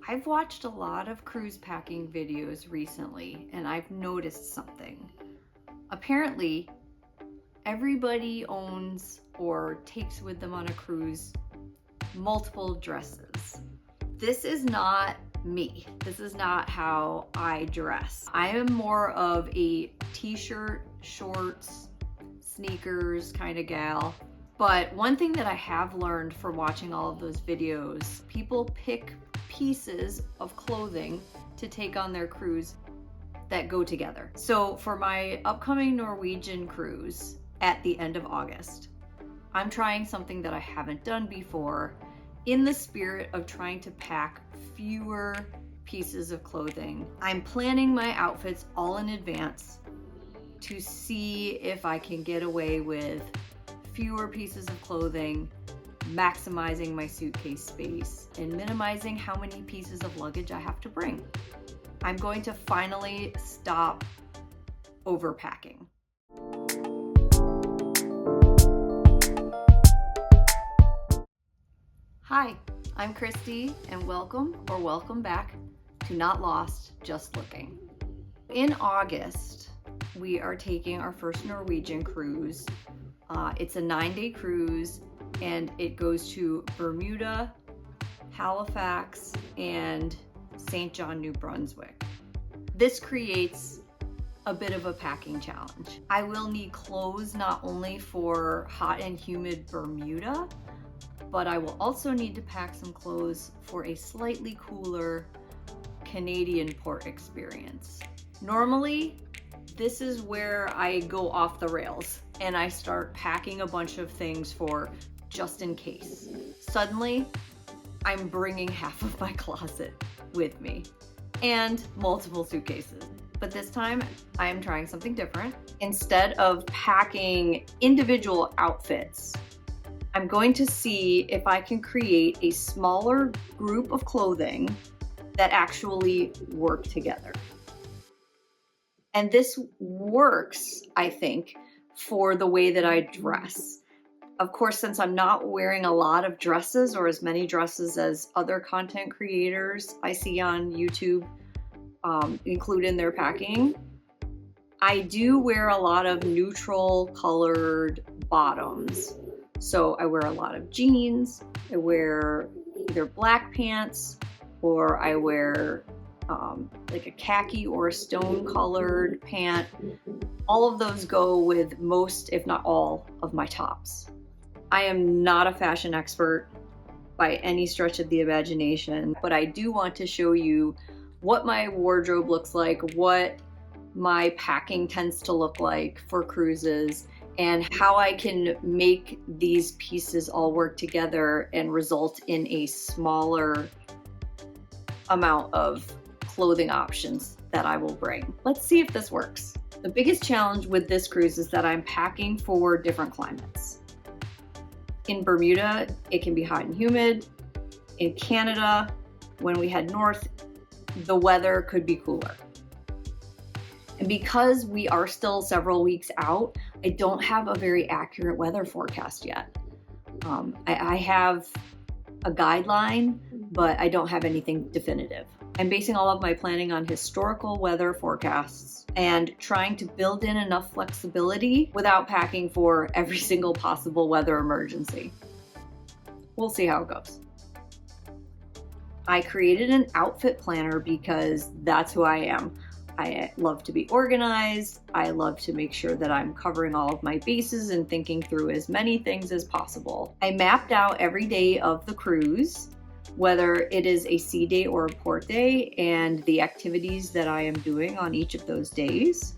I've watched a lot of cruise packing videos recently, and I've noticed something. Apparently, everybody owns or takes with them on a cruise multiple dresses. This is not me. This is not how I dress. I am more of a t-shirt, shorts, sneakers kind of gal. But one thing that I have learned from watching all of those videos, people pick pieces of clothing to take on their cruise that go together. So for my upcoming Norwegian cruise at the end of August, I'm trying something that I haven't done before in the spirit of trying to pack fewer pieces of clothing. I'm planning my outfits all in advance to see if I can get away with fewer pieces of clothing, maximizing my suitcase space, and minimizing how many pieces of luggage I have to bring. I'm going to finally stop overpacking. Hi, I'm Christy, and welcome back to Not Lost, Just Looking. In August, we are taking our first Norwegian cruise. It's a 9-day cruise, and it goes to Bermuda, Halifax, and St. John, New Brunswick. This creates a bit of a packing challenge. I will need clothes not only for hot and humid Bermuda, but I will also need to pack some clothes for a slightly cooler Canadian port experience. Normally, this is where I go off the rails and I start packing a bunch of things for just in case. Suddenly, I'm bringing half of my closet with me and multiple suitcases. But this time, I am trying something different. Instead of packing individual outfits, I'm going to see if I can create a smaller group of clothing that actually work together. And this works, I think, for the way that I dress. Of course, since I'm not wearing a lot of dresses or as many dresses as other content creators I see on YouTube include in their packing, I do wear a lot of neutral colored bottoms. So I wear a lot of jeans, I wear either black pants, or I wear like a khaki or a stone colored pant. All of those go with most, if not all, of my tops. I am not a fashion expert by any stretch of the imagination, but I do want to show you what my wardrobe looks like, what my packing tends to look like for cruises, and how I can make these pieces all work together and result in a smaller amount of clothing options that I will bring. Let's see if this works. The biggest challenge with this cruise is that I'm packing for different climates. In Bermuda, it can be hot and humid. In Canada, when we head north, the weather could be cooler. And because we are still several weeks out, I don't have a very accurate weather forecast yet. I have a guideline, but I don't have anything definitive. I'm basing all of my planning on historical weather forecasts and trying to build in enough flexibility without packing for every single possible weather emergency. We'll see how it goes. I created an outfit planner because that's who I am. I love to be organized. I love to make sure that I'm covering all of my bases and thinking through as many things as possible. I mapped out every day of the cruise, whether it is a sea day or a port day, and the activities that I am doing on each of those days,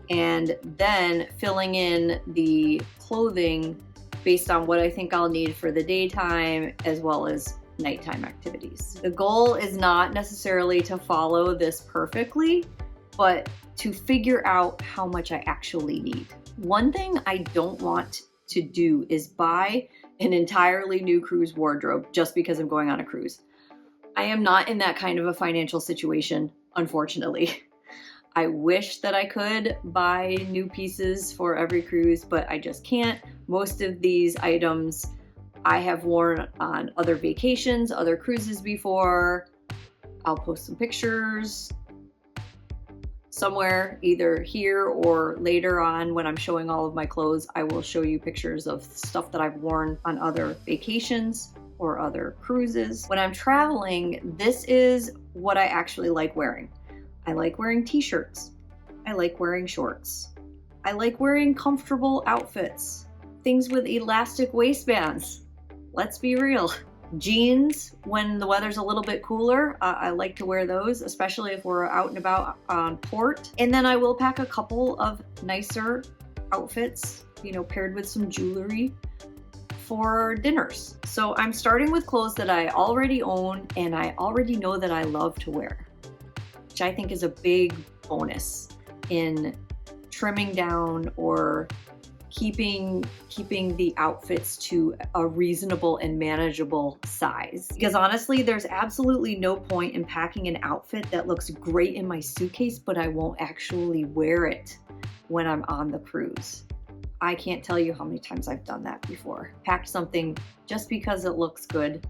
and then filling in the clothing based on what I think I'll need for the daytime as well as nighttime activities. The goal is not necessarily to follow this perfectly, but to figure out how much I actually need. One thing I don't want to do is buy an entirely new cruise wardrobe just because I'm going on a cruise. I am not in that kind of a financial situation, unfortunately. I wish that I could buy new pieces for every cruise, but I just can't. Most of these items I have worn on other vacations, other cruises before. I'll post some pictures somewhere, either here or later on when I'm showing all of my clothes. I will show you pictures of stuff that I've worn on other vacations or other cruises. When I'm traveling, this is what I actually like wearing. I like wearing t-shirts. I like wearing shorts. I like wearing comfortable outfits. Things with elastic waistbands. Let's be real. Jeans, when the weather's a little bit cooler, I like to wear those, especially if we're out and about on port. And then I will pack a couple of nicer outfits, paired with some jewelry for dinners. So I'm starting with clothes that I already own and I already know that I love to wear, which I think is a big bonus in trimming down or keeping the outfits to a reasonable and manageable size. Because honestly, there's absolutely no point in packing an outfit that looks great in my suitcase, but I won't actually wear it when I'm on the cruise. I can't tell you how many times I've done that before. Packed something just because it looks good,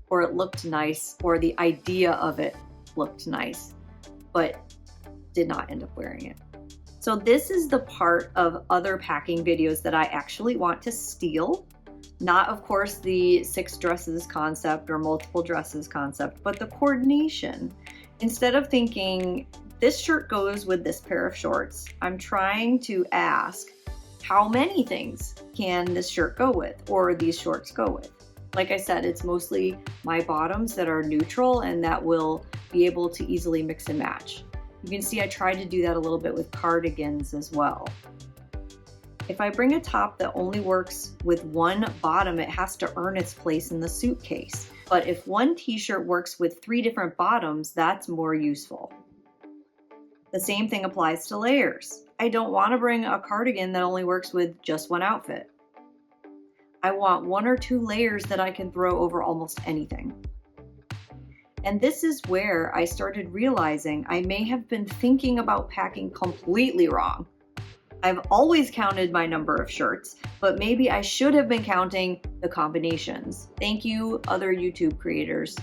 or it looked nice, or the idea of it looked nice, but did not end up wearing it. So this is the part of other packing videos that I actually want to steal. Not, of course, the 6 dresses concept or multiple dresses concept, but the coordination. Instead of thinking, this shirt goes with this pair of shorts, I'm trying to ask, how many things can this shirt go with, or these shorts go with? Like I said, it's mostly my bottoms that are neutral and that will be able to easily mix and match. You can see I tried to do that a little bit with cardigans as well. If I bring a top that only works with one bottom, it has to earn its place in the suitcase. But if one t-shirt works with 3 different bottoms, that's more useful. The same thing applies to layers. I don't want to bring a cardigan that only works with just one outfit. I want 1 or 2 layers that I can throw over almost anything. And this is where I started realizing I may have been thinking about packing completely wrong. I've always counted my number of shirts, but maybe I should have been counting the combinations. Thank you, other YouTube creators,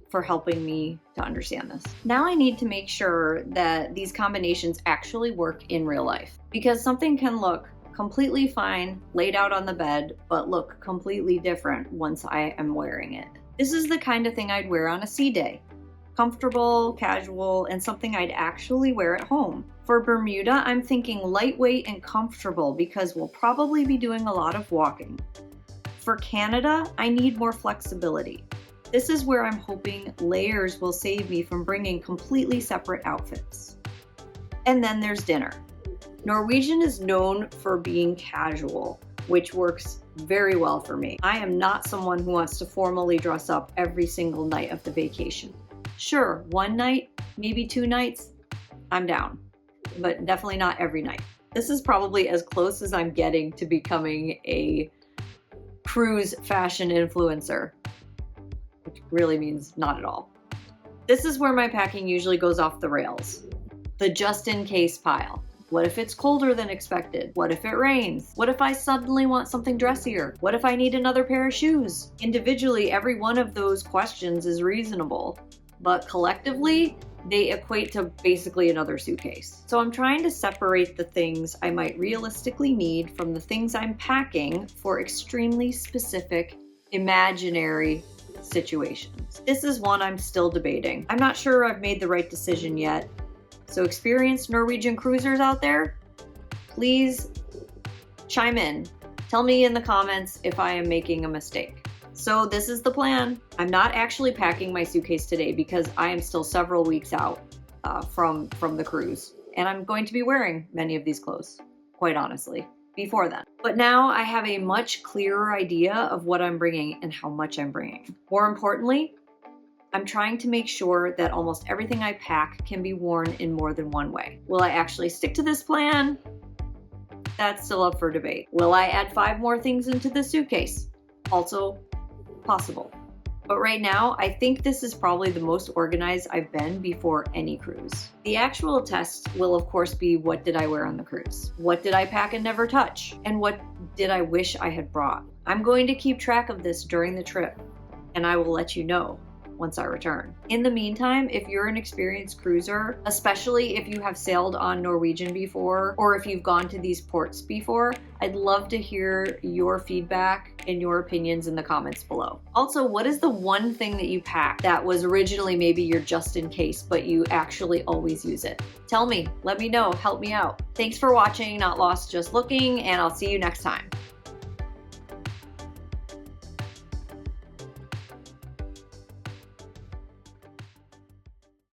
for helping me to understand this. Now I need to make sure that these combinations actually work in real life, because something can look completely fine laid out on the bed, but look completely different once I am wearing it. This is the kind of thing I'd wear on a sea day. Comfortable, casual, and something I'd actually wear at home. For Bermuda, I'm thinking lightweight and comfortable because we'll probably be doing a lot of walking. For Canada, I need more flexibility. This is where I'm hoping layers will save me from bringing completely separate outfits. And then there's dinner. Norwegian is known for being casual, which works very well for me. I am not someone who wants to formally dress up every single night of the vacation. Sure, 1 night, maybe 2 nights, I'm down, but definitely not every night. This is probably as close as I'm getting to becoming a cruise fashion influencer, which really means not at all. This is where my packing usually goes off the rails. The just in case pile. What if it's colder than expected? What if it rains? What if I suddenly want something dressier? What if I need another pair of shoes? Individually, every one of those questions is reasonable, but collectively, they equate to basically another suitcase. So I'm trying to separate the things I might realistically need from the things I'm packing for extremely specific, imaginary situations. This is one I'm still debating. I'm not sure I've made the right decision yet. So experienced Norwegian cruisers out there, please chime in. Tell me in the comments if I am making a mistake. So this is the plan. I'm not actually packing my suitcase today because I am still several weeks out from the cruise. And I'm going to be wearing many of these clothes, quite honestly, before then. But now I have a much clearer idea of what I'm bringing and how much I'm bringing. More importantly, I'm trying to make sure that almost everything I pack can be worn in more than one way. Will I actually stick to this plan? That's still up for debate. Will I add 5 more things into the suitcase? Also possible. But right now, I think this is probably the most organized I've been before any cruise. The actual test will of course be, what did I wear on the cruise? What did I pack and never touch? And what did I wish I had brought? I'm going to keep track of this during the trip, and I will let you know. once I return. In the meantime, if you're an experienced cruiser, especially if you have sailed on Norwegian before, or if you've gone to these ports before, I'd love to hear your feedback and your opinions in the comments below. Also, what is the one thing that you packed that was originally maybe your just in case, but you actually always use it? Tell me, let me know, help me out. Thanks for watching Not Lost, Just Looking, and I'll see you next time.